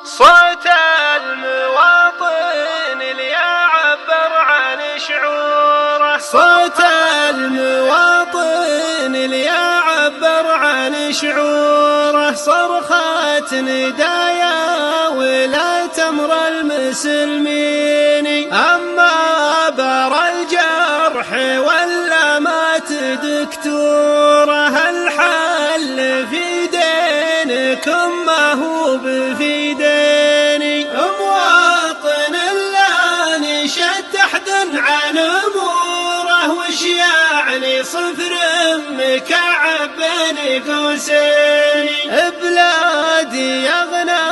صوت المواطن اللي يعبر عن شعوره، صوت المواطن اللي يعبر عن شعوره، صرخة ندايا ولا تمر المسلمين، أما برى الجرح ولا مات دكتوره، الحل في دينكم ما هو في ديني، مواطن لا نشد حدا عن اموره، وش يعني صفر مكعب بين قوسين، بلادي اغنى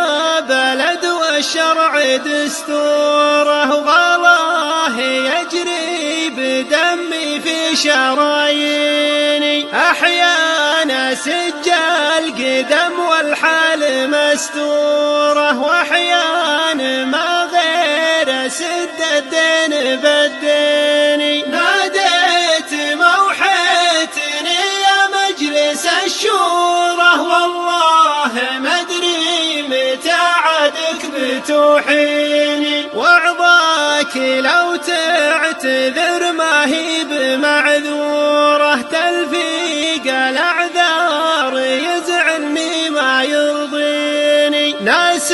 بلد والشرع دستوره، وغلاه يجري بدمي في شراييني، احيانا سجل قدم والحال مستوره، واحيانا ما غير سد الدين بالدين، ناديت موحيتني يا مجلس الشورى، والله ما ادري متى عادك بتوحيني، وعظاك لو تعتذر ما هي بمعذوره، تلفيق الاعذار يزعلني ما يرضيني، ناس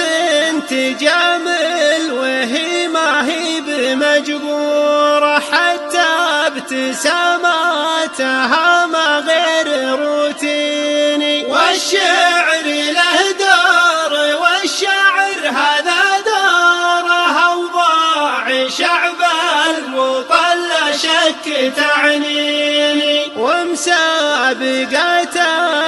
تجامل وهي ما هي بمجبوره، حتى ابتساماتها ما غير روتيني، والشعر له دار والشعر هذا داره، اوضاع شعب الوطن لا شك تعنيني، ومسابقات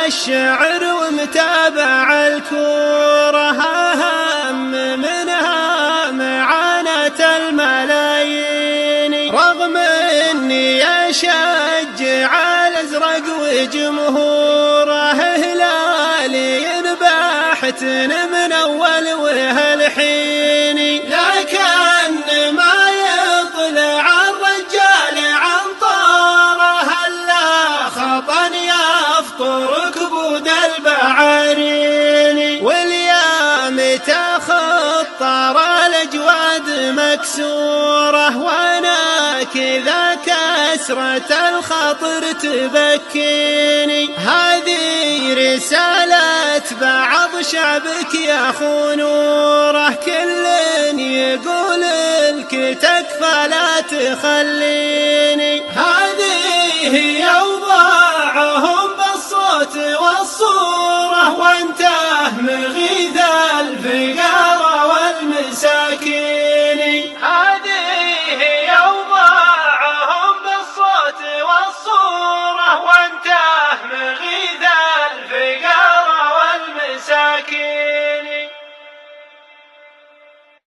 الشعر ومتابع الكوره، أهم منها معاناة الملايين، رغم اني اشجع الازرق وجمهوره، هلالي ينبحتن من اول وهالحين، لكن ما يطلع الرجال عن طاره، هلا خطن يفطر كبود البعارين، واليام تخطر الاجواد مكسوره، وانا كذا كسرة الخاطر تبكيني، هذه رسالة بعض شعبك يا خنوره، كل يقول لك تكفى لا تخليني، هذه هي اوضاعهم بالصوت والصورة، وانت